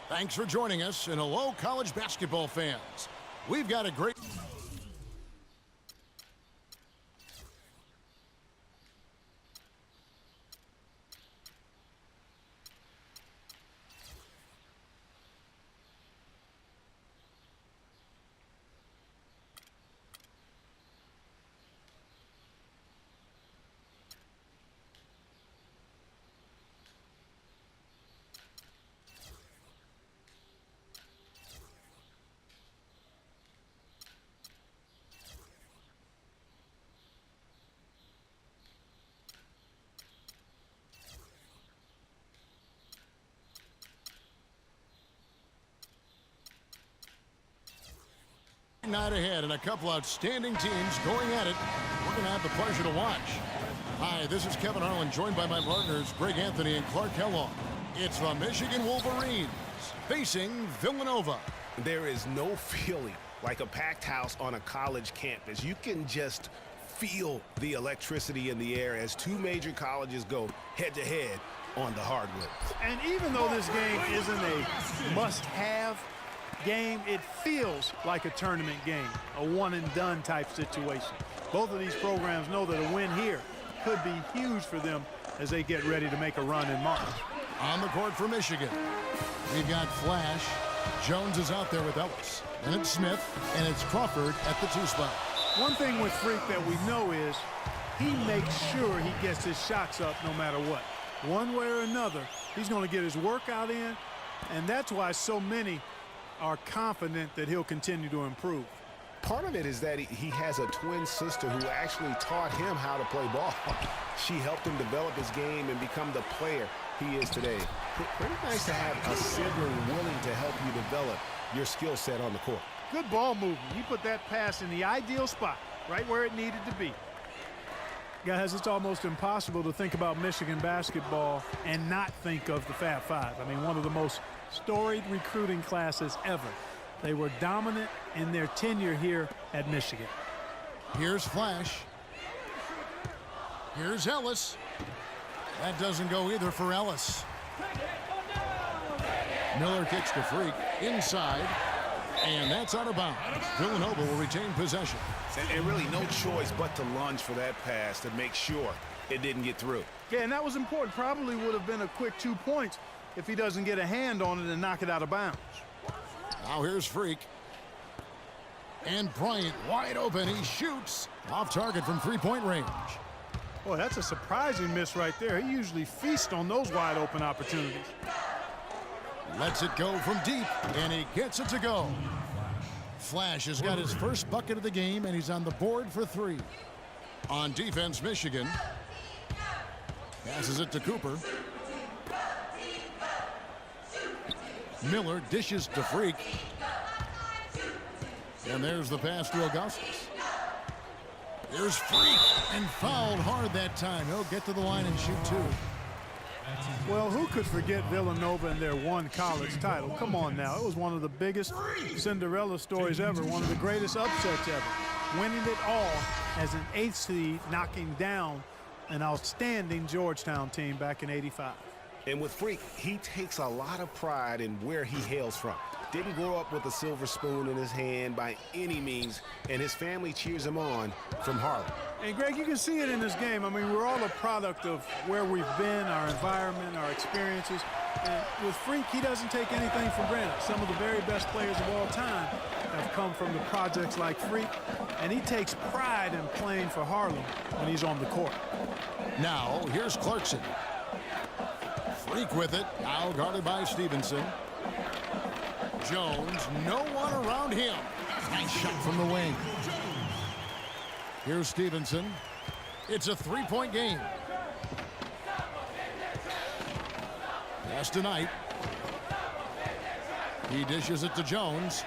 Thanks for joining us, and hello, college basketball fans. We've got a great... night ahead and a couple outstanding teams going at it. We're going to have the pleasure to watch. Hi, this is Kevin Harlan, joined by my partners Greg Anthony and Clark Kellogg. It's the Michigan Wolverines facing Villanova. There is no feeling like a packed house on a college campus. You can just feel the electricity in the air as two major colleges go head-to-head on the hardwood. And even though this game isn't a must-have game, it feels like a tournament game, a one-and-done type situation. Both of these programs know that a win here could be huge for them as they get ready to make a run in March. On the court for Michigan, we've got Flash. Jones is out there with Ellis. And it's Smith, and it's Crawford at the 2 spot. One thing with Freak that we know is he makes sure he gets his shots up no matter what. One way or another, he's going to get his workout in, and that's why so many are confident that he'll continue to improve. Part of it is that he has a twin sister who actually taught him how to play ball. She helped him develop his game and become the player he is today. Pretty nice to have a sibling willing to help you develop your skill set on the court. Good ball movement. He put that pass in the ideal spot, right where it needed to be. Guys, it's almost impossible to think about Michigan basketball and not think of the Fab Five. I mean, one of the most storied recruiting classes ever. They were dominant in their tenure here at Michigan. Here's Flash. Here's Ellis. That doesn't go either for Ellis. Miller kicks to Freak inside, and that's out of bounds. Villanova will retain possession. And really no choice but to lunge for that pass to make sure it didn't get through. Yeah, and that was important. Probably would have been a quick 2 points if he doesn't get a hand on it and knock it out of bounds. Now here's Freak. And Bryant wide open. He shoots off target from 3-point range. Boy, that's a surprising miss right there. He usually feasts on those wide open opportunities. Lets it go from deep, and he gets it to go. Flash has got his first bucket of the game, and he's on the board for 3. On defense, Michigan passes it to Cooper. Miller dishes to Freak. And there's the pass to Augustus. Here's Freak, and fouled hard that time. He'll get to the line and shoot 2. Well, who could forget Villanova and their one college title? Come on now. It was one of the biggest Cinderella stories ever, one of the greatest upsets ever. Winning it all as an 8th seed, knocking down an outstanding Georgetown team back in '85. And with Freak, he takes a lot of pride in where he hails from. Didn't grow up with a silver spoon in his hand by any means, and his family cheers him on from Harlem. And Greg, you can see it in this game. I mean, we're all a product of where we've been, our environment, our experiences. And with Freak, he doesn't take anything for granted. Some of the very best players of all time have come from the projects like Freak, and he takes pride in playing for Harlem when he's on the court. Now, here's Clarkson. Freak with it, now guarded by Stevenson. Jones, no one around him. Nice shot from the wing. Here's Stevenson. It's a 3-point game. Pass to Knight. He dishes it to Jones.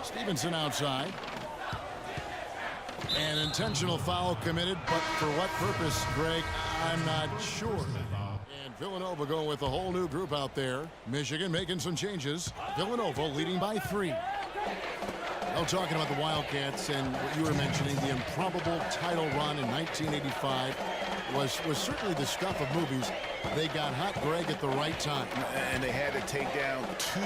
Stevenson outside. An intentional foul committed, but for what purpose, Greg, I'm not sure. And Villanova going with a whole new group out there. Michigan making some changes. Villanova leading by 3. Well, talking about the Wildcats and what you were mentioning, the improbable title run in 1985 was certainly the stuff of movies. They got hot, Greg, at the right time. And they had to take down 2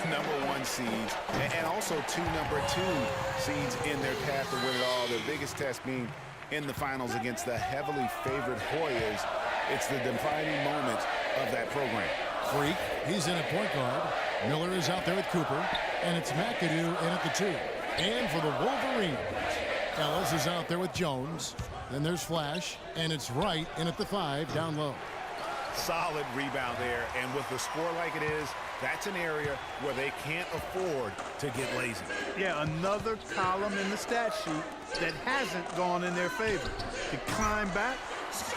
#1 seeds and also 2 #2 seeds in their path to win it all. Their biggest test being in the finals against the heavily favored Hoyas. It's the defining moment of that program. Freak, he's in at point guard. Miller is out there with Cooper, and it's McAdoo in at the 2. And for the Wolverines, Ellis is out there with Jones. Then there's Flash, and it's Wright in at the 5 down low. Solid rebound there, and with the score like it is, that's an area where they can't afford to get lazy. Yeah, another column in the stat sheet that hasn't gone in their favor. To climb back,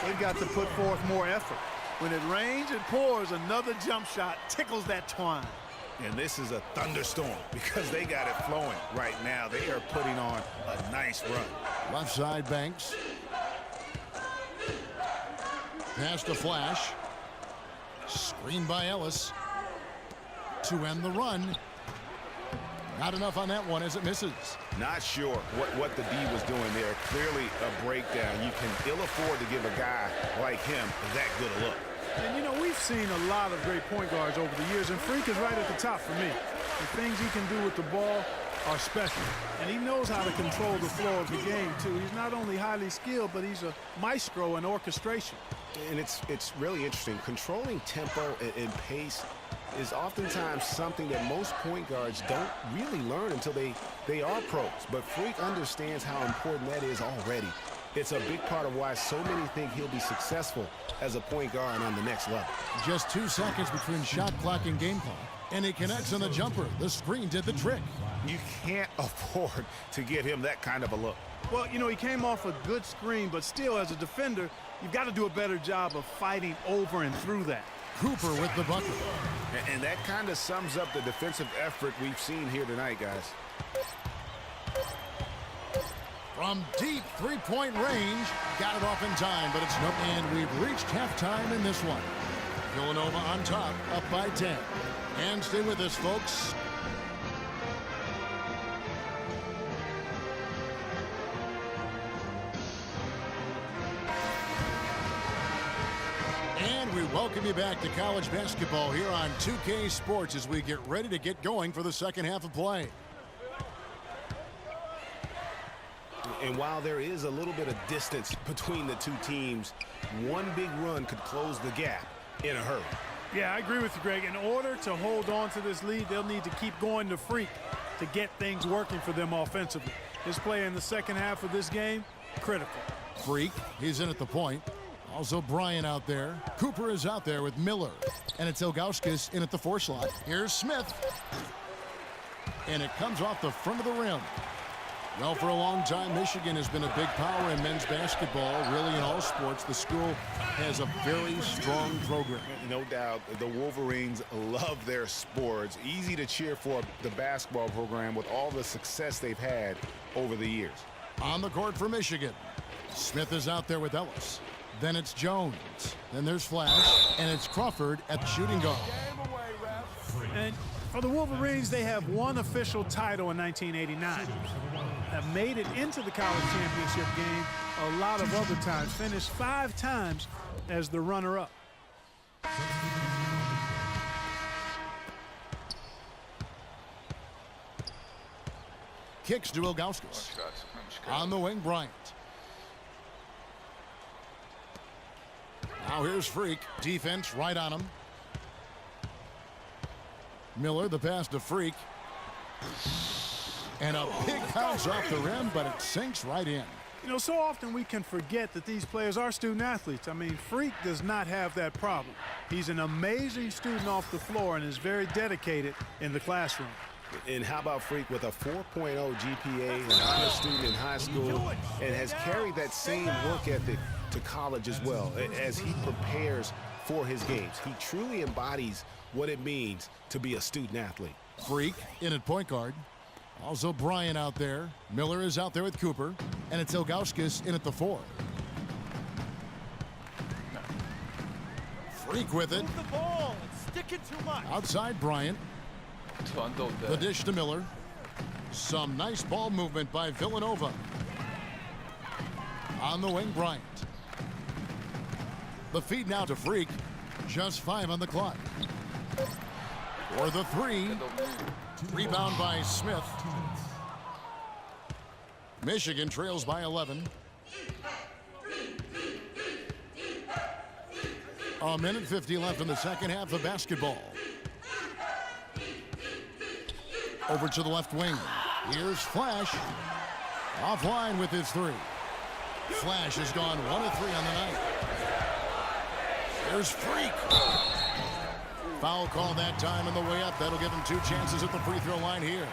they've got to put forth more effort. When it rains, it pours. Another jump shot tickles that twine. And this is a thunderstorm because they got it flowing right now. They are putting on a nice run. Left side, Banks. Pass to Flash. Screen by Ellis. To end the run. Not enough on that one as it misses. Not sure what the D was doing there. Clearly a breakdown. You can ill afford to give a guy like him that good a look. And, you know, we've seen a lot of great point guards over the years, and Freak is right at the top for me. The things he can do with the ball are special. And he knows how to control the flow of the game, too. He's not only highly skilled, but he's a maestro in orchestration. And it's really interesting. Controlling tempo and pace is oftentimes something that most point guards don't really learn until they are pros. But Freak understands how important that is already. It's a big part of why so many think he'll be successful as a point guard on the next level. Just 2 seconds between shot clock and game clock. And he connects on the jumper. The screen did the trick. You can't afford to get him that kind of a look. Well, you know, he came off a good screen, but still, as a defender, you've got to do a better job of fighting over and through that. Cooper with the bucket. And that kind of sums up the defensive effort we've seen here tonight, guys. From deep three-point range, got it off in time, but it's no. And we've reached halftime in this one. Villanova on top, up by 10. And stay with us, folks. And we welcome you back to college basketball here on 2K Sports as we get ready to get going for the second half of play. And while there is a little bit of distance between the two teams, one big run could close the gap in a hurry. Yeah, I agree with you, Greg. In order to hold on to this lead, they'll need to keep going to Freak to get things working for them offensively. His play in the second half of this game, critical. Freak, he's in at the point. Also Bryant out there. Cooper is out there with Miller. And it's Ilgauskas in at the 4 slot. Here's Smith. And it comes off the front of the rim. Well, for a long time, Michigan has been a big power in men's basketball, really in all sports. The school has a very strong program. No doubt, the Wolverines love their sports. Easy to cheer for the basketball program with all the success they've had over the years. On the court for Michigan, Smith is out there with Ellis. Then it's Jones. Then there's Flash, and it's Crawford at the shooting guard. And for the Wolverines, they have one official title in 1989. Have made it into the college championship game a lot of other times. Finished 5 times as the runner-up. Kicks to Ilgauskas. On the wing, Bryant. Now here's Freak. Defense right on him. Miller, the pass to Freak. And a big bounce off the rim, but it sinks right in. You know, so often we can forget that these players are student athletes. I mean, Freak does not have that problem. He's an amazing student off the floor and is very dedicated in the classroom. And how about Freak with a 4.0 GPA, an honor student in high school, and has carried that same work ethic to college as well as he prepares for his games. He truly embodies what it means to be a student athlete. Freak in at point guard. Also Bryant out there. Miller is out there with Cooper. And it's Ilgauskas in at the 4. Freak with it. Move the ball. It's sticking too much. Outside Bryant. The dish to Miller. Some nice ball movement by Villanova. On the wing, Bryant. The feed now to Freak. Just 5 on the clock. For the 3. Rebound by Smith. Michigan trails by 11. A minute 50 left in the second half of basketball. Over to the left wing. Here's Flash. Offline with his 3. Flash has gone 1 of 3 on the night. There's Freak. Foul call that time on the way up. That'll give him 2 chances at the free throw line here.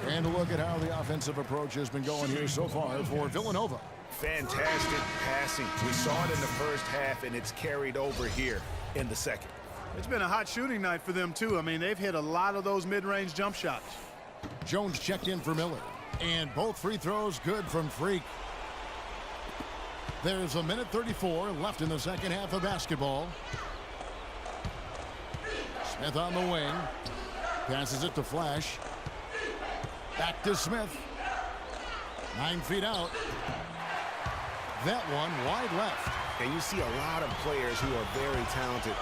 And look at how the offensive approach has been going here so far for Villanova. Fantastic passing. We saw it in the first half, and it's carried over here in the second. It's been a hot shooting night for them, too. I mean, they've hit a lot of those mid-range jump shots. Jones checked in for Miller. And both free throws good from Freak. There's a minute 34 left in the second half of basketball. Smith on the wing. Passes it to Flash. Back to Smith. 9 feet out. That one wide left. And you see a lot of players who are very talented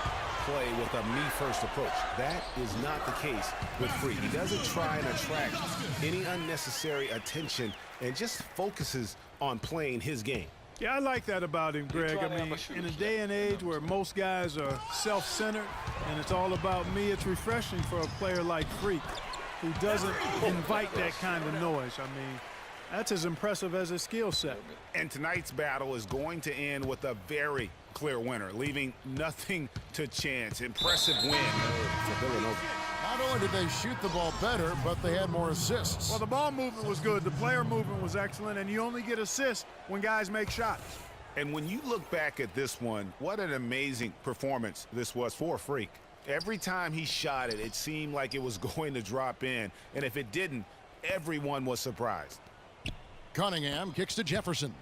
play with a me-first approach. That is not the case with Freak. He doesn't try and attract any unnecessary attention and just focuses on playing his game. Yeah, I like that about him, Greg. I mean, in a day and age where most guys are self-centered and it's all about me, it's refreshing for a player like Freak who doesn't invite that kind of noise. I mean, that's as impressive as his skill set. And tonight's battle is going to end with a very clear winner, leaving nothing to chance. Impressive win for Villanova. Not only did they shoot the ball better, but they had more assists. Well, the ball movement was good. The player movement was excellent, and you only get assists when guys make shots. And when you look back at this one, what an amazing performance this was for Freak. Every time he shot it, it seemed like it was going to drop in. And if it didn't, everyone was surprised. Cunningham kicks to Jefferson.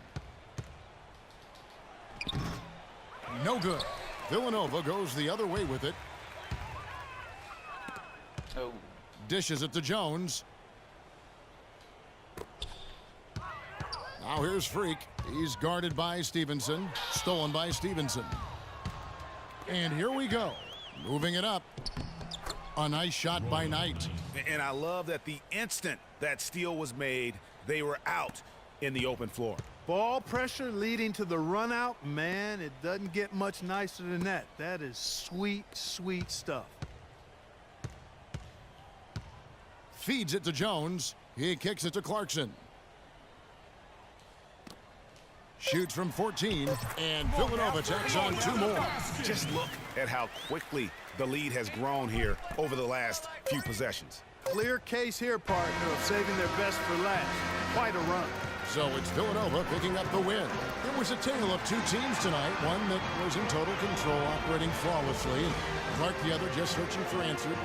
No good. Villanova goes the other way with it. Oh. Dishes it to Jones. Now here's Freak. He's guarded by Stevenson. Stolen by Stevenson. And here we go. Moving it up. A nice shot by Knight. And I love that the instant that steal was made, they were out in the open floor. Ball pressure leading to the run out. Man, it doesn't get much nicer than that. That is sweet, sweet stuff. Feeds it to Jones. He kicks it to Clarkson. Shoots from 14, and Villanova tacks on 2 more. Just look at how quickly the lead has grown here over the last few possessions. Clear case here, partner, of saving their best for last. Quite a run. So it's Villanova picking up the win. It was a tale of 2 teams tonight, one that was in total control, operating flawlessly, and Clark the other just searching for answers.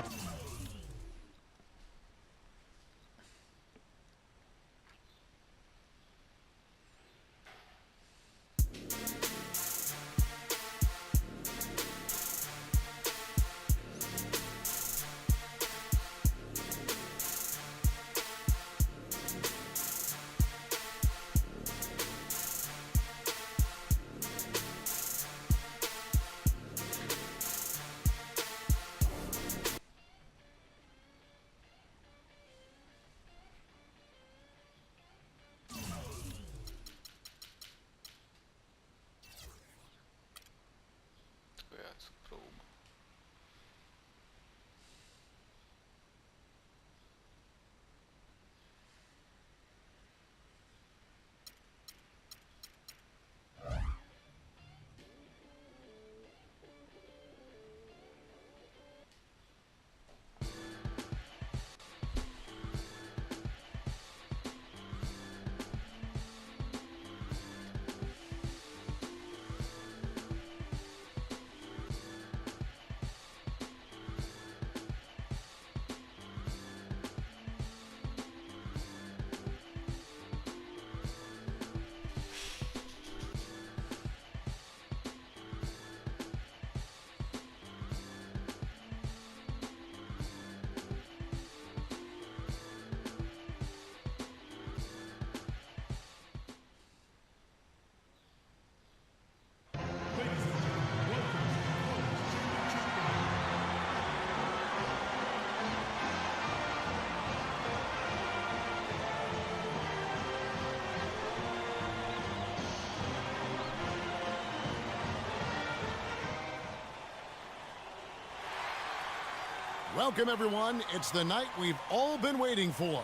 Welcome, everyone. It's the night we've all been waiting for.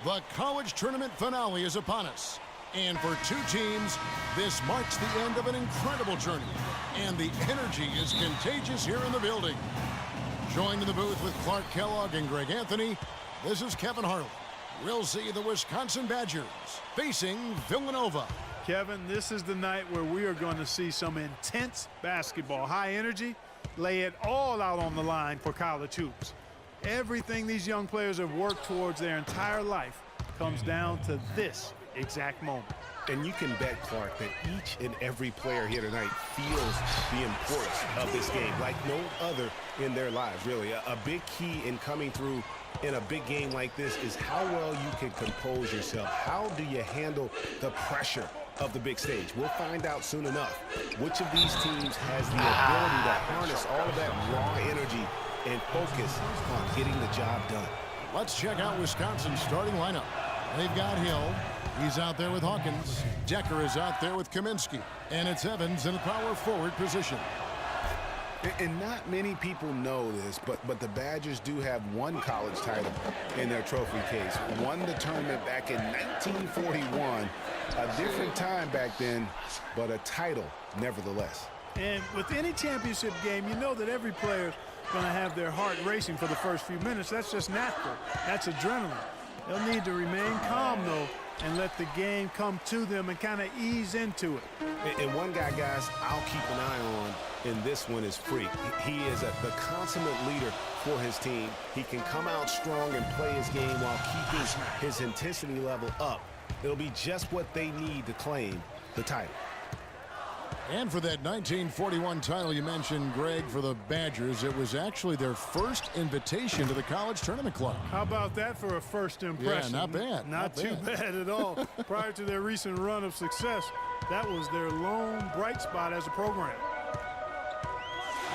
The college tournament finale is upon us. And for two teams, this marks the end of an incredible journey. And the energy is contagious here in the building. Joined in the booth with Clark Kellogg and Greg Anthony, this is Kevin Harlan. We'll see the Wisconsin Badgers facing Villanova. Kevin, this is the night where we are going to see some intense basketball. High energy, lay it all out on the line for college hoops. Everything these young players have worked towards their entire life comes down to this exact moment. And you can bet, Clark, that each and every player here tonight feels the importance of this game like no other in their lives, really. A big key in coming through in a big game like this is how well you can compose yourself. How do you handle the pressure of the big stage? We'll find out soon enough which of these teams has the ability to harness all of that raw energy and focus on getting the job done. Let's check out Wisconsin's starting lineup. They've got Hill. He's out there with Hawkins. Decker is out there with Kaminsky. And it's Evans in the power forward position. And not many people know this, but the Badgers do have one college title in their trophy case. Won the tournament back in 1941. A different time back then, but a title nevertheless. And with any championship game, you know that every player's going to have their heart racing for the first few minutes. That's just natural. That's adrenaline. They'll need to remain calm, though, and let the game come to them and kind of ease into it. And one guy, guys, I'll keep an eye on in this one is Freak. He is the consummate leader for his team. He can come out strong and play his game while keeping his intensity level up. It'll be just what they need to claim the title. And for that 1941 title you mentioned, Greg, for the Badgers, it was actually their first invitation to the College Tournament Club. How about that for a first impression? Yeah, not bad. Not too bad at all. Prior to their recent run of success, that was their lone bright spot as a program.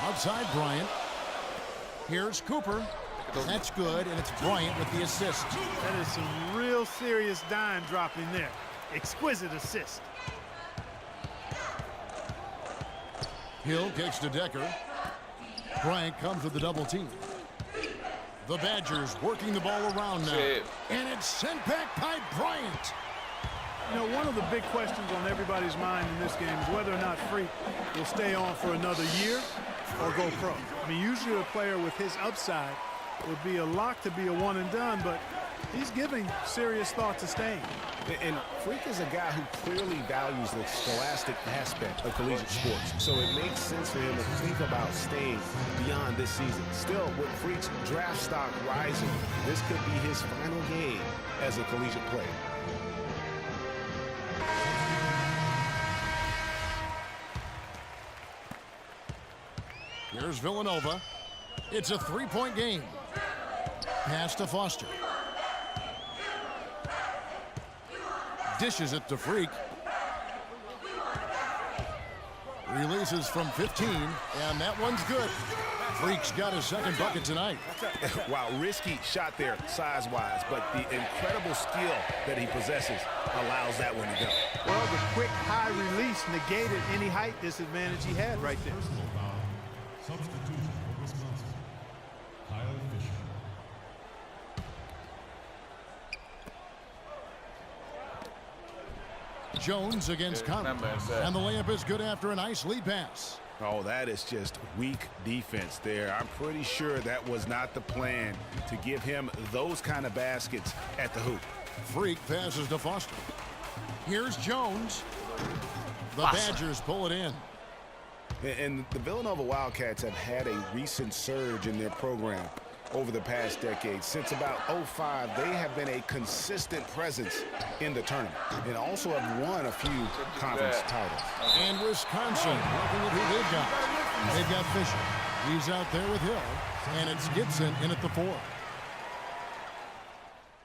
Outside Bryant. Here's Cooper. That's good, and it's Bryant with the assist. That is some real serious dime dropping there. Exquisite assist. Hill kicks to Decker. Bryant comes with the double team. The Badgers working the ball around now. And it's sent back by Bryant. You know, one of the big questions on everybody's mind in this game is whether or not Freak will stay on for another year or go pro. I mean, usually a player with his upside would be a lock to be a one and done, but he's giving serious thought to staying. And Freak is a guy who clearly values the scholastic aspect of collegiate sports, so it makes sense for him to think about staying beyond this season. Still, with Freak's draft stock rising, this could be his final game as a collegiate player. Here's Villanova. It's a three-point game. Pass to Foster. Dishes it to Freak. Releases from 15, and that one's good. Freak's got his second bucket tonight. Wow, risky shot there size-wise, but the incredible skill that he possesses allows that one to go. Well, the quick high release negated any height disadvantage he had right there. Substitution for Wisconsin, Kyle Fisher. Jones against Conley. And the layup is good after a nice lead pass. Oh, that is just weak defense there. I'm pretty sure that was not the plan to give him those kind of baskets at the hoop. Freak passes to Foster. Here's Jones. The Badgers pull it in. And the Villanova Wildcats have had a recent surge in their program over the past decade. Since about 05, they have been a consistent presence in the tournament and also have won a few conference titles. And Wisconsin, looking at who they've got. They've got Fisher. He's out there with Hill. And it's Gibson in at the 4. And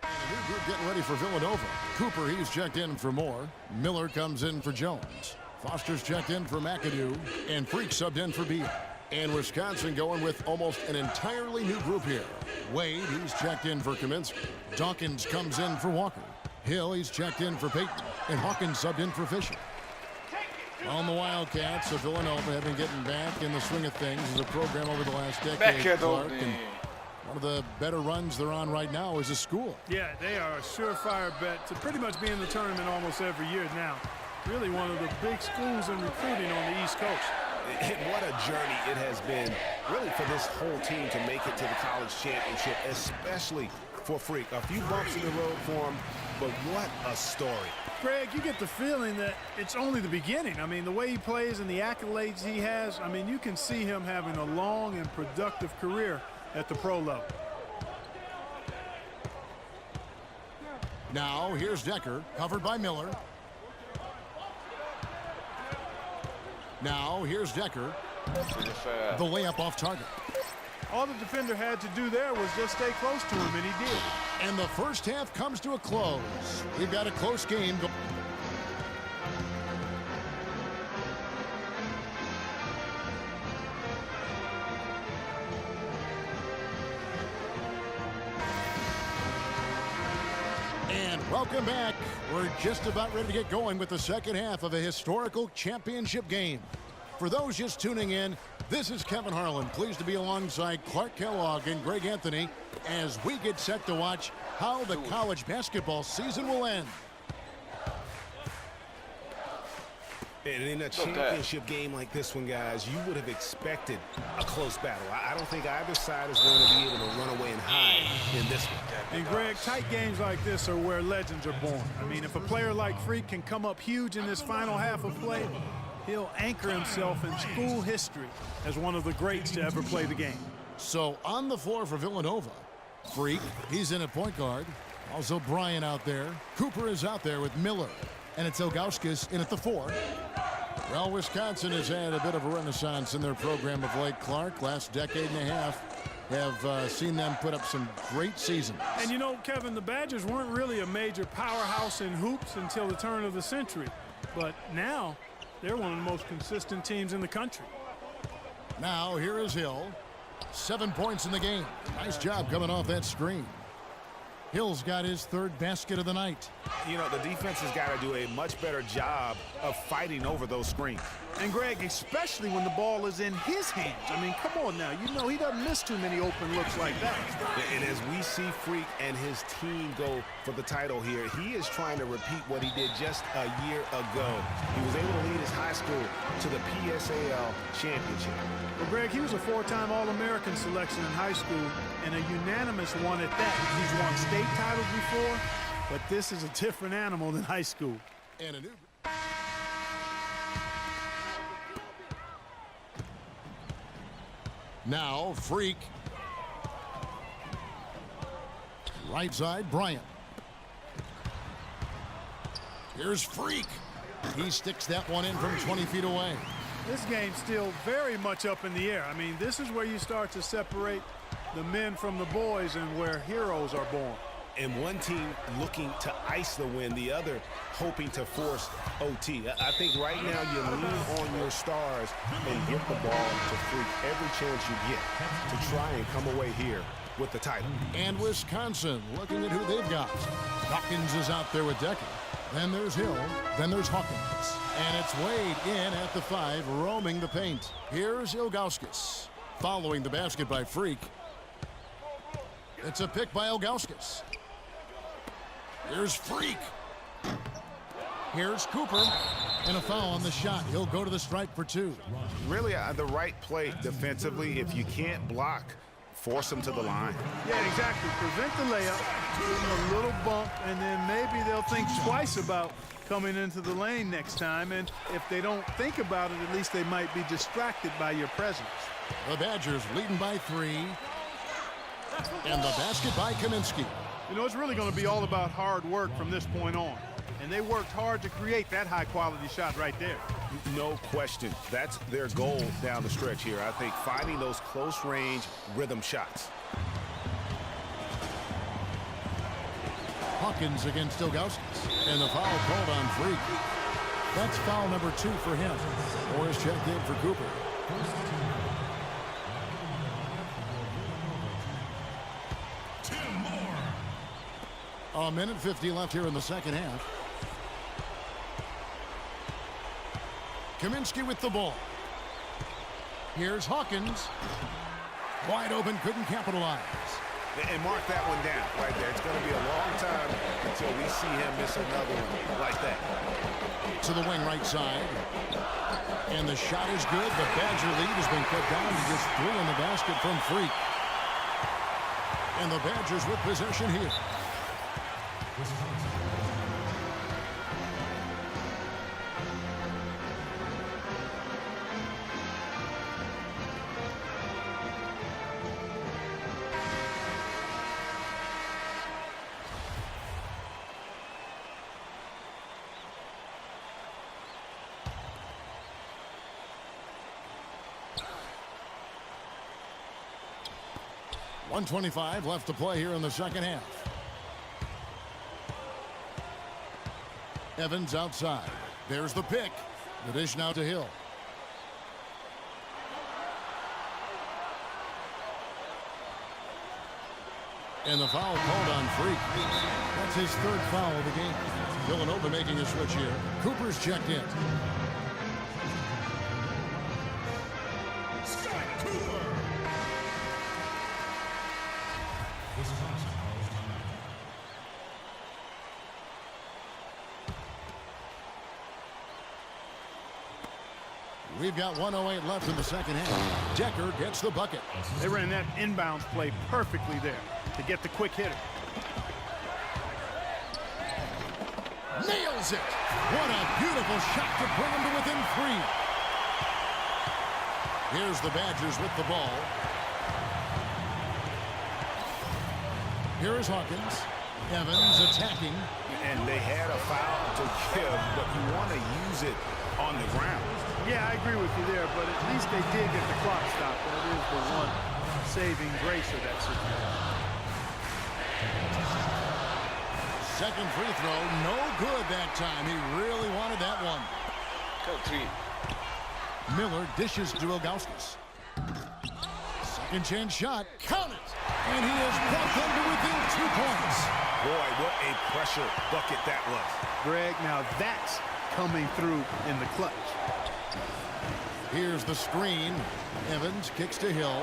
a new group getting ready for Villanova. Cooper, he's checked in for Moore. Miller comes in for Jones. Foster's checked in for McAdoo. And Freak subbed in for Beal. And Wisconsin going with almost an entirely new group here. Wade, he's checked in for Kaminsky. Dawkins comes in for Walker. Hill, he's checked in for Payton. And Hawkins subbed in for Fisher. On the Wildcats of Villanova have been getting back in the swing of things as a program over the last decade, Clark. And One of the better runs they're on right now is a school. Yeah, they are a surefire bet to pretty much be in the tournament almost every year now. Really one of the big schools in recruiting on the East Coast. And what a journey it has been, really, for this whole team to make it to the college championship, especially for Freak. A few bumps in the road for him, but what a story. Greg, you get the feeling that it's only the beginning. I mean, the way he plays and the accolades he has, I mean, you can see him having a long and productive career at the pro level. Now, here's Decker, covered by Miller. Now, here's Decker. The layup off target. All the defender had to do there was just stay close to him, and he did. And the first half comes to a close. We've got a close game. And welcome back. We're just about ready to get going with the second half of a historical championship game. For those just tuning in, this is Kevin Harlan, pleased to be alongside Clark Kellogg and Greg Anthony as we get set to watch how the college basketball season will end. And in a championship game like this one, guys, you would have expected a close battle. I don't think either side is going to be able to run away and hide in this one. And, Greg, tight games like this are where legends are born. I mean, if a player like Freak can come up huge in this final half of play, he'll anchor himself in school history as one of the greats to ever play the game. So on the floor for Villanova, Freak, he's in at point guard. Also Bryant out there. Cooper is out there with Miller. And it's Ilgauskas in at the 4. Well, Wisconsin has had a bit of a renaissance in their program of late, Clark. Last decade and a half have seen them put up some great seasons. And you know, Kevin, the Badgers weren't really a major powerhouse in hoops until the turn of the century. But now, they're one of the most consistent teams in the country. Now, here is Hill. 7 points in the game. Nice job coming off that screen. Hill's got his third basket of the night. You know, the defense has got to do a much better job of fighting over those screens. And, Greg, especially when the ball is in his hands. I mean, come on now. You know he doesn't miss too many open looks like that. And as we see Freak and his team go for the title here, he is trying to repeat what he did just a year ago. He was able to lead his high school to the PSAL championship. Well, Greg, he was a 4-time All-American selection in high school and a unanimous one at that. He's won state titles before, but this is a different animal than high school. And a new... Now, Freak. Right side, Bryant. Here's Freak. He sticks that one in from 20 feet away. This game's still very much up in the air. I mean, this is where you start to separate the men from the boys and where heroes are born. And one team looking to ice the win, the other hoping to force OT. I think right now you lean on your stars and get the ball to Freak every chance you get to try and come away here with the title. And Wisconsin looking at who they've got. Hawkins is out there with Decker. Then there's Hill. Then there's Hawkins. And it's Wade in at the 5, roaming the paint. Here's Ilgauskas. Following the basket by Freak. It's a pick by Ilgauskas. Here's Freak. Here's Cooper. And a foul on the shot. He'll go to the stripe for 2. Really the right play defensively. If you can't block, force them to the line. Yeah, exactly. Prevent the layup, give them a little bump, and then maybe they'll think twice about coming into the lane next time. And if they don't think about it, at least they might be distracted by your presence. The Badgers leading by 3. And the basket by Kaminsky. You know, it's really going to be all about hard work from this point on. And they worked hard to create that high-quality shot right there. No question. That's their goal down the stretch here. I think finding those close-range rhythm shots. Hawkins against Ilgauskas. And the foul called on Freak. That's foul number 2 for him. 4 is checked in for Cooper. A minute 50 left here in the second half. Kaminsky with the ball. Here's Hawkins. Wide open, couldn't capitalize. And mark that one down right there. It's going to be a long time until we see him miss another one like that. To the wing right side. And the shot is good. The Badger lead has been cut down to just 3 in the basket from Freak. And the Badgers with possession here. .125 left to play here in the second half. Evans outside. There's the pick. The dish now to Hill. And the foul called on Freak. That's his 3rd foul of the game. Villanova making a switch here. Cooper's checked in. We've got 1:08 left in the second half. Decker gets the bucket. They ran that inbounds play perfectly there to get the quick hitter. Nails it. What a beautiful shot to bring him to within 3. Here's the Badgers with the ball. Here is Hawkins. Evans attacking. And they had a foul to give, but you want to use it on the ground. Yeah, I agree with you there, but at least they did get the clock stopped. That is the one saving grace of that situation. Second free throw, no good that time. He really wanted that one. Miller dishes to Ilgauskas. Second chance shot, count it! And he has brought them to within 2 points. Boy, what a pressure bucket that was. Greg, now that's coming through in the clutch. Here's the screen. Evans kicks to Hill.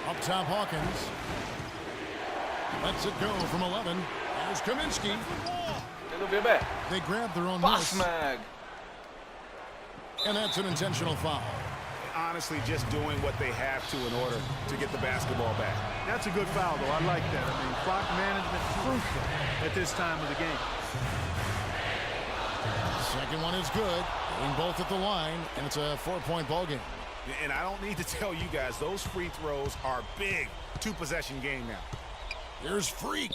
Up top, Hawkins. Lets it go from 11. There's Kaminsky. They grab their own miss. And that's an intentional foul. Honestly, just doing what they have to in order to get the basketball back. That's a good foul, though. I like that. I mean, clock management crucial at this time of the game. Second one is good. Getting both at the line, and it's a 4-point ball game. And I don't need to tell you guys, those free throws are big. 2-possession game now. Here's Freak.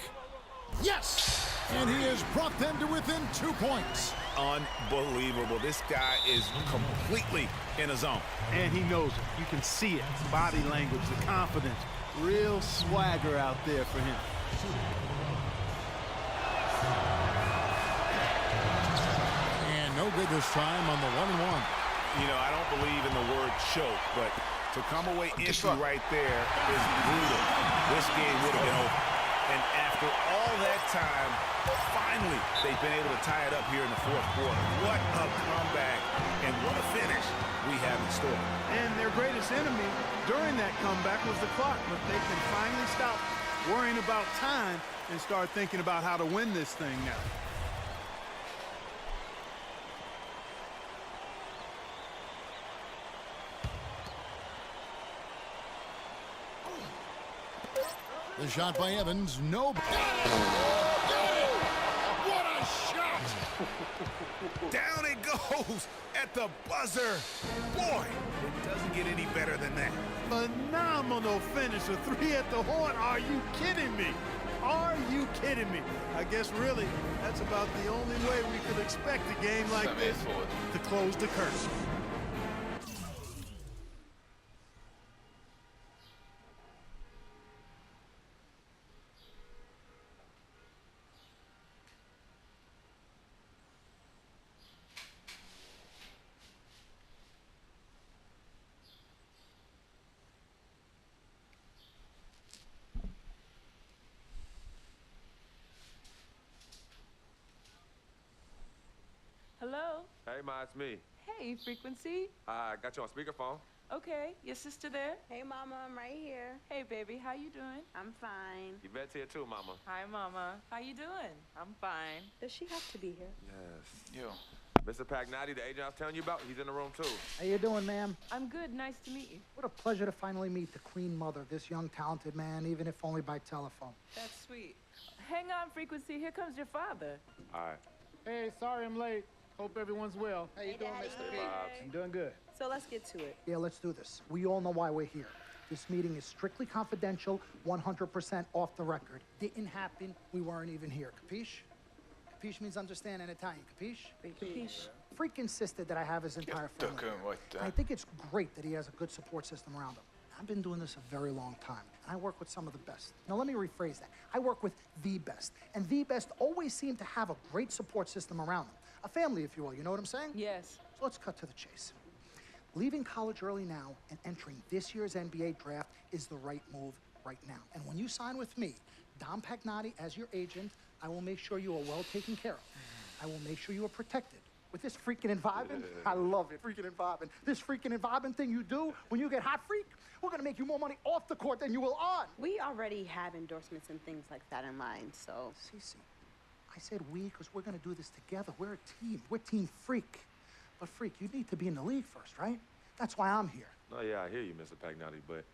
Yes! And he has brought them to within 2 points. Unbelievable. This guy is completely in a zone. And he knows it. You can see it. Body language, the confidence. Real swagger out there for him. And no good this time on the 1-and-1. You know, I don't believe in the word choke, but to come away empty right there is brutal. This game would have been over. And after all that time, finally, they've been able to tie it up here in the 4th quarter. What a comeback and what a finish we have in store. And their greatest enemy during that comeback was the clock, but they can finally stop worrying about time and start thinking about how to win this thing now. The shot by Evans, no. What a shot! Down it goes at the buzzer. Boy, it doesn't get any better than that. Phenomenal finish, a 3 at the horn. Are you kidding me? Are you kidding me? I guess really that's about the only way we could expect a game like this to close the curtain. Hello? Hey, Ma, it's me. Hey, Frequency. I got you on speakerphone. Okay, your sister there? Hey, Mama, I'm right here. Hey, baby, how you doing? I'm fine. Yvette's here too, Mama. Hi, Mama. How you doing? I'm fine. Does she have to be here? Yes. You. Mr. Pagnotti, the agent I was telling you about, he's in the room too. How you doing, ma'am? I'm good. Nice to meet you. What a pleasure to finally meet the queen mother of this young, talented man, even if only by telephone. That's sweet. Hang on, Frequency. Here comes your father. All right. Hey, sorry I'm late. Hope everyone's well. How you doing, Mr. P? I'm doing good. So let's get to it. Yeah, let's do this. We all know why we're here. This meeting is strictly confidential, 100% off the record. Didn't happen. We weren't even here. Capiche? Capiche means understand in Italian. Capiche? Capiche. Freak insisted that I have his entire family here. What, I think it's great that he has a good support system around him. I've been doing this a very long time, and I work with some of the best. Now, let me rephrase that. I work with the best, and the best always seem to have a great support system around them. A family, if you will. You know what I'm saying? Yes. So let's cut to the chase. Leaving college early now and entering this year's NBA draft is the right move right now. And when you sign with me, Dom Pagnotti, as your agent, I will make sure you are well taken care of. I will make sure you are protected. With this freaking and vibing, I love it, freaking and vibing. This freaking and vibing thing you do when you get hot, freak, we're gonna make you more money off the court than you will on. We already have endorsements and things like that in line, so. Cece, I said we because we're gonna do this together. We're a team. We're Team Freak. But Freak, you need to be in the league first, right? That's why I'm here. No, yeah, I hear you, Mr. Pagnotti, but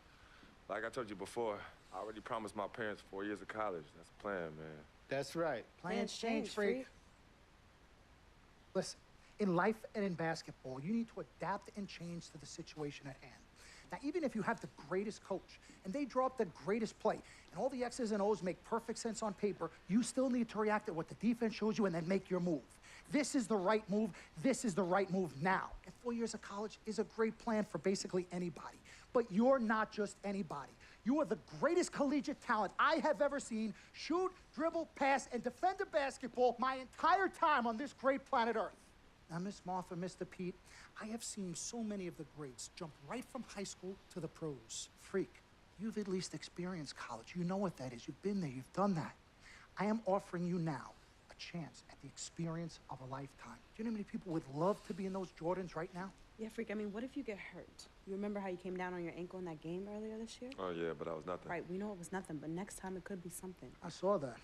like I told you before, I already promised my parents 4 years of college. That's the plan, man. That's right. Plans change, Freak. Listen, in life and in basketball, you need to adapt and change to the situation at hand. Now, even if you have the greatest coach and they draw up the greatest play and all the X's and O's make perfect sense on paper, you still need to react to what the defense shows you and then make your move. This is the right move. This is the right move now. And 4 years of college is a great plan for basically anybody. But you're not just anybody. You are the greatest collegiate talent I have ever seen shoot, dribble, pass, and defend a basketball my entire time on this great planet Earth. Now, Miss Martha, Mr. Pete, I have seen so many of the greats jump right from high school to the pros. Freak, you've at least experienced college. You know what that is. You've been there. You've done that. I am offering you now a chance at the experience of a lifetime. Do you know how many people would love to be in those Jordans right now? Yeah, Freak, I mean, what if you get hurt? You remember how you came down on your ankle in that game earlier this year? Oh, yeah, but that was nothing. Right, we know it was nothing, but next time it could be something. I saw that.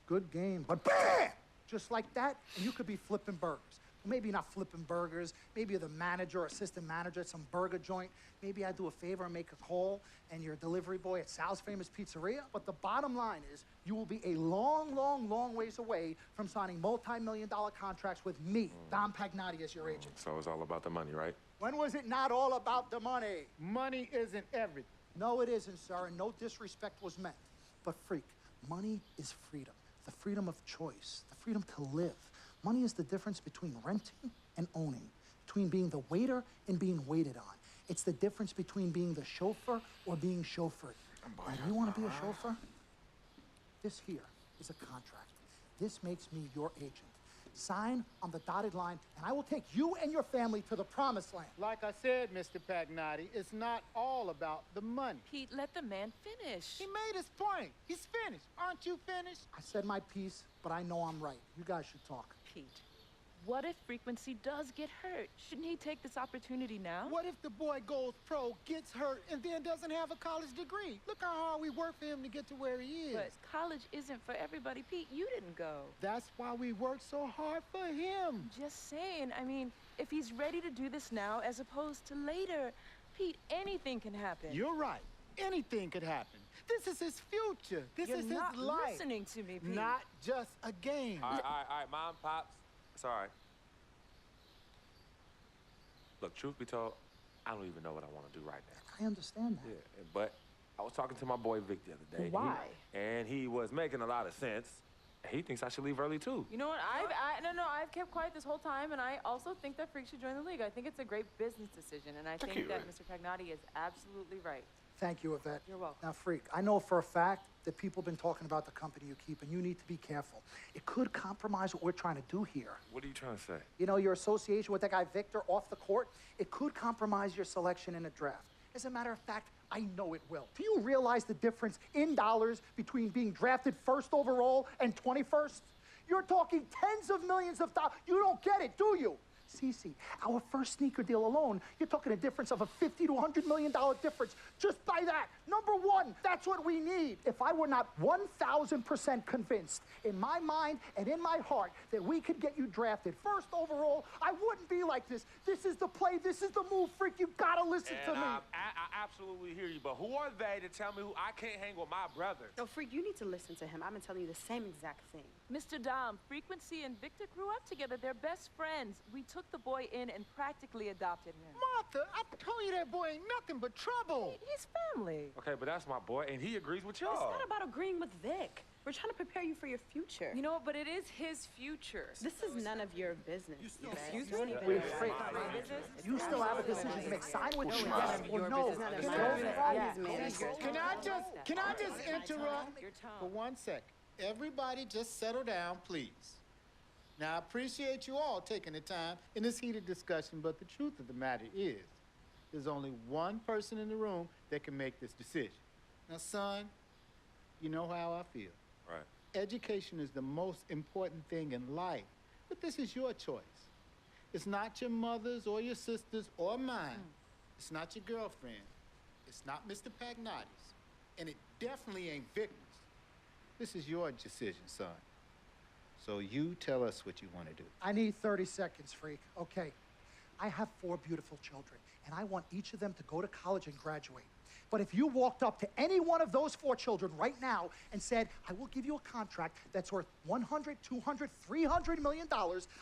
Good game. But bam! Just like that, and you could be flipping burgers. Maybe not flipping burgers. Maybe you're the manager or assistant manager at some burger joint. Maybe I do a favor and make a call, and you're a delivery boy at Sal's Famous Pizzeria. But the bottom line is, you will be a long, long, long ways away from signing multi-million-dollar contracts with me, Dom Pagnotti, as your agent. So it's all about the money, right? When was it not all about the money? Money isn't everything. No, it isn't, sir, and no disrespect was meant. But Freak, money is freedom. The freedom of choice, the freedom to live. Money is the difference between renting and owning, between being the waiter and being waited on. It's the difference between being the chauffeur or being chauffeured. And you want to be a chauffeur? This here is a contract. This makes me your agent. Sign on the dotted line, and I will take you and your family to the promised land. Like I said, Mr. Pagnotti, it's not all about the money. Pete, let the man finish. He made his point. He's finished. Aren't you finished? I said my piece, but I know I'm right. You guys should talk. Pete, what if Frequency does get hurt? Shouldn't he take this opportunity now? What if the boy goes pro, gets hurt, and then doesn't have a college degree? Look how hard we work for him to get to where he is. But college isn't for everybody. Pete, you didn't go. That's why we work so hard for him. Just saying. I mean, if he's ready to do this now as opposed to later, Pete, anything can happen. You're right. Anything could happen. This is his future. This You're is not his life. listening to me, Pete. Not just a game. All right, Mom, Pops. It's all right. Look, truth be told, I don't even know what I want to do right now. I understand that. Yeah, but I was talking to my boy Vic the other day. Why? And he was making a lot of sense. He thinks I should leave early, too. You know what? I've kept quiet this whole time, and I also think that Freak should join the league. I think it's a great business decision, and I think that Mr. Pagnotti is absolutely right. Thank you, Yvette. You're welcome. Now, Freak, I know for a fact that people have been talking about the company you keep, and you need to be careful. It could compromise what we're trying to do here. What are you trying to say? You know, your association with that guy Victor off the court, it could compromise your selection in a draft. As a matter of fact, I know it will. Do you realize the difference in dollars between being drafted first overall and 21st? You're talking tens of millions of dollars. You don't get it, do you? Cece, our first sneaker deal alone, you're talking a difference of a $50 to $100 million difference just by that. Number one, that's what we need. If I were not 1,000% convinced in my mind and in my heart that we could get you drafted first overall, I wouldn't be like this. This is the play. This is the move, Freak. You gotta listen to me. I absolutely hear you, but who are they to tell me who I can't hang with my brother? No, Freak, you need to listen to him. I've been telling you the same exact thing. Mr. Dom, Frequency and Victor grew up together. They're best friends. We took the boy in and practically adopted him. Martha, I told you that boy ain't nothing but trouble. He's family. Okay, but that's my boy, and he agrees with y'all. It's not about agreeing with Vic. We're trying to prepare you for your future. You know what, but it is his future. This is none of your business. Excuse me? Wait, Freak. You still have a decision to make. Sign what you want or no. Can I just interrupt for 1 second? Everybody just settle down, please. Now, I appreciate you all taking the time in this heated discussion, but the truth of the matter is, there's only one person in the room that can make this decision. Now, son, you know how I feel. Right. Education is the most important thing in life, but this is your choice. It's not your mother's or your sister's or mine. It's not your girlfriend. It's not Mr. Pagnotti's. And it definitely ain't Victor's. This is your decision, son. So you tell us what you want to do. I need 30 seconds, Freak. Okay. I have 4 beautiful children, and I want each of them to go to college and graduate. But if you walked up to any one of those 4 children right now and said, I will give you a contract that's worth $100, $200, $300 million,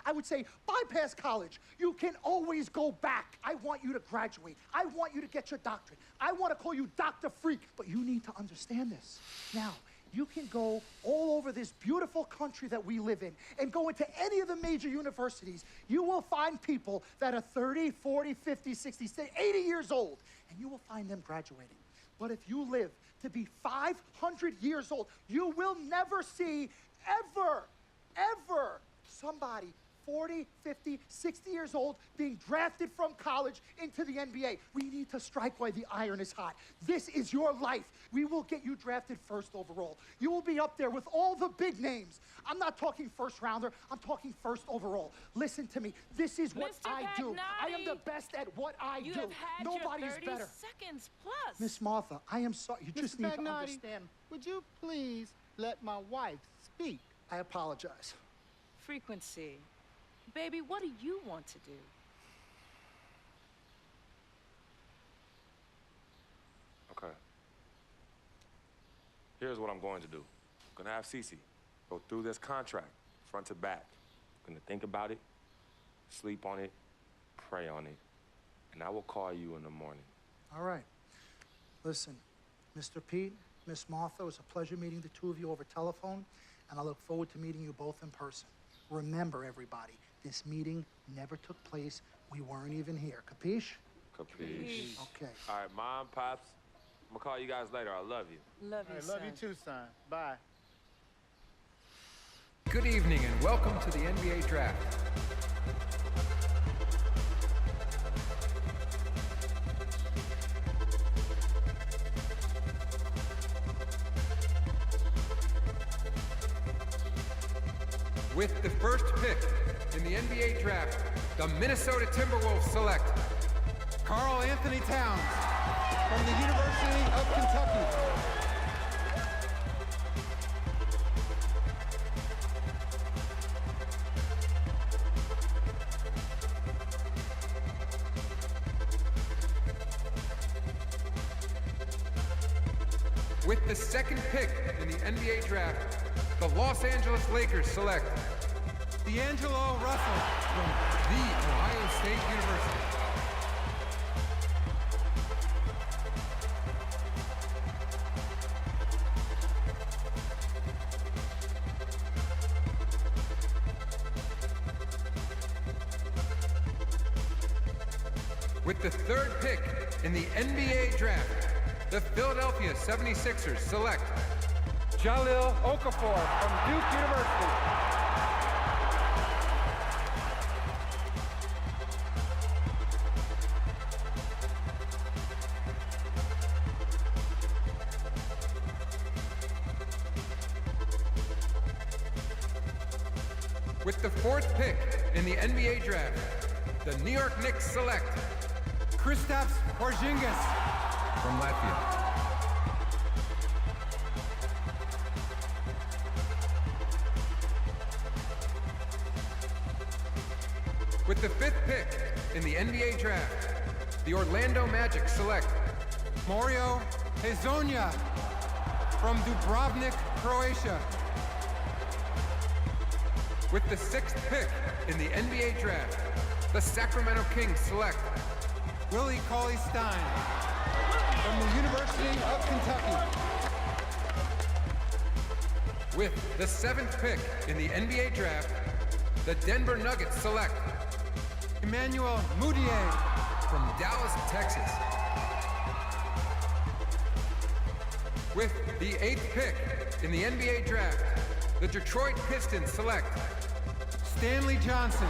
I would say, bypass college. You can always go back. I want you to graduate. I want you to get your doctorate. I want to call you Dr. Freak, but you need to understand this. Now, you can go all over this beautiful country that we live in and go into any of the major universities. You will find people that are 30, 40, 50, 60, 80 years old, and you will find them graduating. But if you live to be 500 years old, you will never see ever somebody 40, 50, 60 years old being drafted from college into the NBA. We need to strike while the iron is hot. This is your life. We will get you drafted first overall. You will be up there with all the big names. I'm not talking first rounder. I'm talking first overall. Listen to me. This is what I do. I am the best at what I do. You have had Nobody your is 30 better. seconds plus. Miss Martha, I am sorry. You just Mr. need to Pagnotti, understand. would you please let my wife speak? I apologize. Frequency. Baby, what do you want to do? Okay. Here's what I'm going to do. I'm gonna have Cece go through this contract, front to back. I'm gonna think about it, sleep on it, pray on it, and I will call you in the morning. All right. Listen, Mr. Pete, Miss Martha, it was a pleasure meeting the two of you over telephone, and I look forward to meeting you both in person. Remember, everybody, this meeting never took place. We weren't even here. Capiche? Capiche. Okay. All right, Mom, Pops, I'm gonna call you guys later. I love you. Love you, I son. love you too, son. Bye. Good evening and welcome to the NBA Draft. With the first pick in the NBA Draft, the Minnesota Timberwolves select Karl Anthony Towns from the University of Kentucky. With the second pick in the NBA Draft, the Los Angeles Lakers select D'Angelo Russell from The Ohio State University. With the third pick in the NBA Draft, the Philadelphia 76ers select Jahlil Okafor from Duke University. With the fourth pick in the NBA Draft, the New York Knicks select Kristaps Porzingis from Latvia. With the 5th pick in the NBA draft, the Orlando Magic select Mario Hezonja from Dubrovnik, Croatia. With the 6th pick in the NBA draft, the Sacramento Kings select Willie Cauley-Stein from the University of Kentucky. With the 7th pick in the NBA draft, the Denver Nuggets select Emmanuel Mudiay from Dallas, Texas. With the 8th pick in the NBA draft, the Detroit Pistons select Stanley Johnson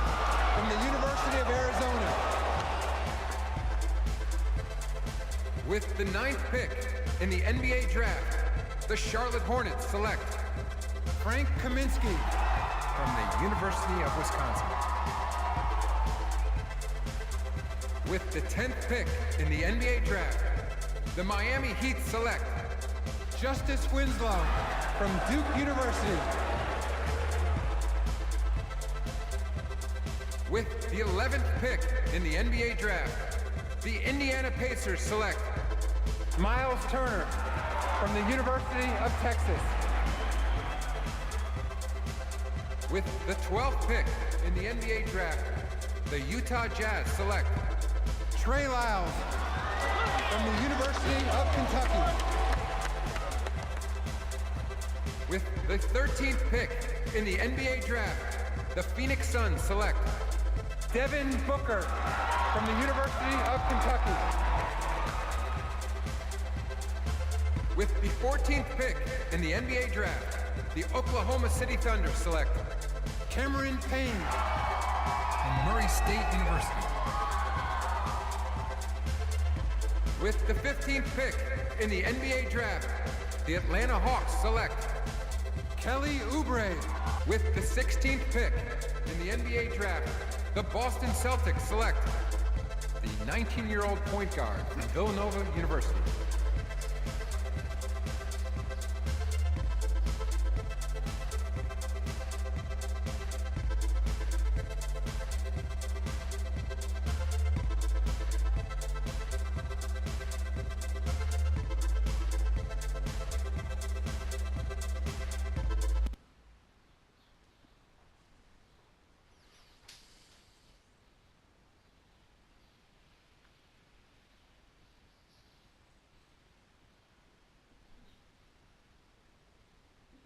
from the University of Arizona. With the 9th pick in the NBA draft, the Charlotte Hornets select Frank Kaminsky from the University of Wisconsin. With the 10th pick in the NBA draft, the Miami Heat select Justice Winslow from Duke University. With the 11th pick in the NBA draft, the Indiana Pacers select Miles Turner from the University of Texas. With the 12th pick in the NBA draft, the Utah Jazz select Trey Lyles from the University of Kentucky. With the 13th pick in the NBA draft, the Phoenix Suns select Devin Booker from the University of Kentucky. With the 14th pick in the NBA draft, the Oklahoma City Thunder select Cameron Payne from Murray State University. With the 15th pick in the NBA draft, the Atlanta Hawks select Kelly Oubre. With the 16th pick in the NBA draft, the Boston Celtics select the 19-year-old point guard from Villanova University.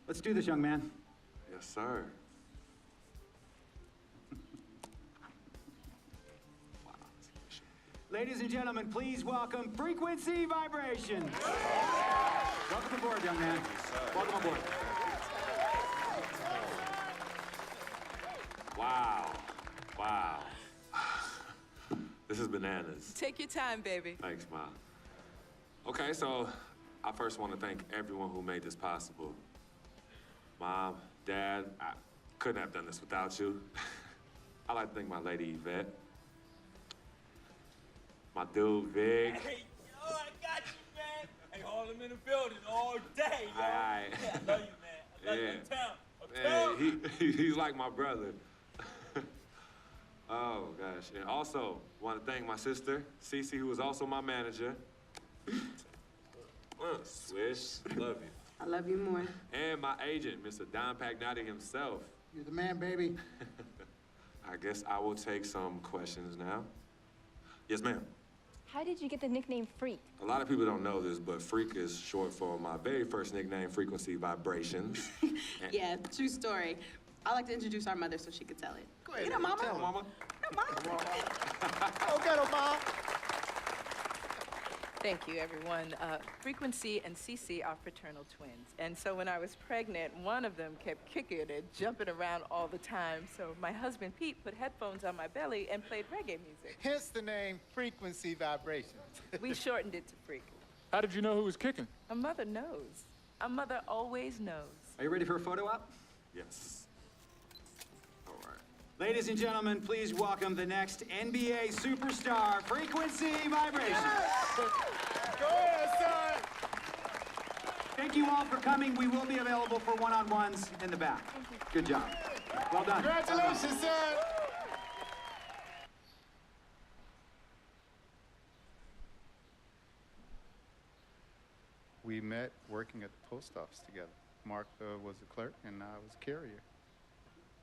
Let's do this, young man. Yes, sir. Ladies and gentlemen, please welcome Frequency Vibration. Welcome aboard, young man. Welcome aboard. Wow. Wow. This is bananas. Take your time, baby. Thanks, Ma. Okay, so I first want to thank everyone who made this possible. Mom, Dad, I couldn't have done this without you. I'd like to thank my lady Yvette, my dude Vig. Hey, yo, I got you, man. Hey, Harlem in the building all day, yo. Aye. Yeah, I love you, man. I love you uptown. Hey, he's like my brother. Oh, gosh. And also, want to thank my sister, Cece, who is also my manager. Swish, love you. I love you more. And my agent, Mr. Don Pagnotti himself. You're the man, baby. I guess I will take some questions now. Yes, ma'am. How did you get the nickname Freak? A lot of people don't know this, but Freak is short for my very first nickname, Frequency Vibrations. Yeah, true story. I like to introduce our mother so she could tell it. Go ahead. You know, Mama. Tell her, Mama. You know, Mama. Go get her, Mom. Thank you, everyone. Frequency and Cece are fraternal twins. And so when I was pregnant, one of them kept kicking and jumping around all the time. So my husband, Pete, put headphones on my belly and played reggae music. Hence the name Frequency Vibrations. We shortened it to Freak. How did you know who was kicking? A mother knows. A mother always knows. Are you ready for a photo op? Yes. All right. Ladies and gentlemen, please welcome the next NBA superstar, Frequency Vibration. Go ahead, son. Thank you all for coming. We will be available for one-on-ones in the back. Good job. Well done. Congratulations, son. We met working at the post office together. Mark was a clerk and I was a carrier.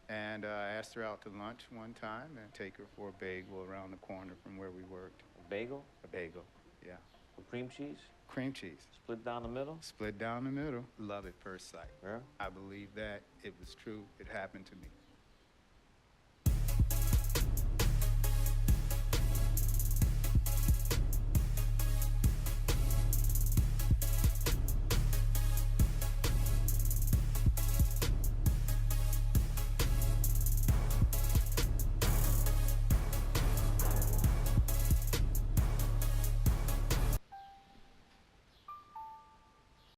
And I asked her out to lunch one time and take her for a bagel around the corner from where we worked. A bagel? A bagel, yeah. With cream cheese? Cream cheese. Split down the middle? Split down the middle. Love at first sight. Yeah? I believe that it was true. It happened to me.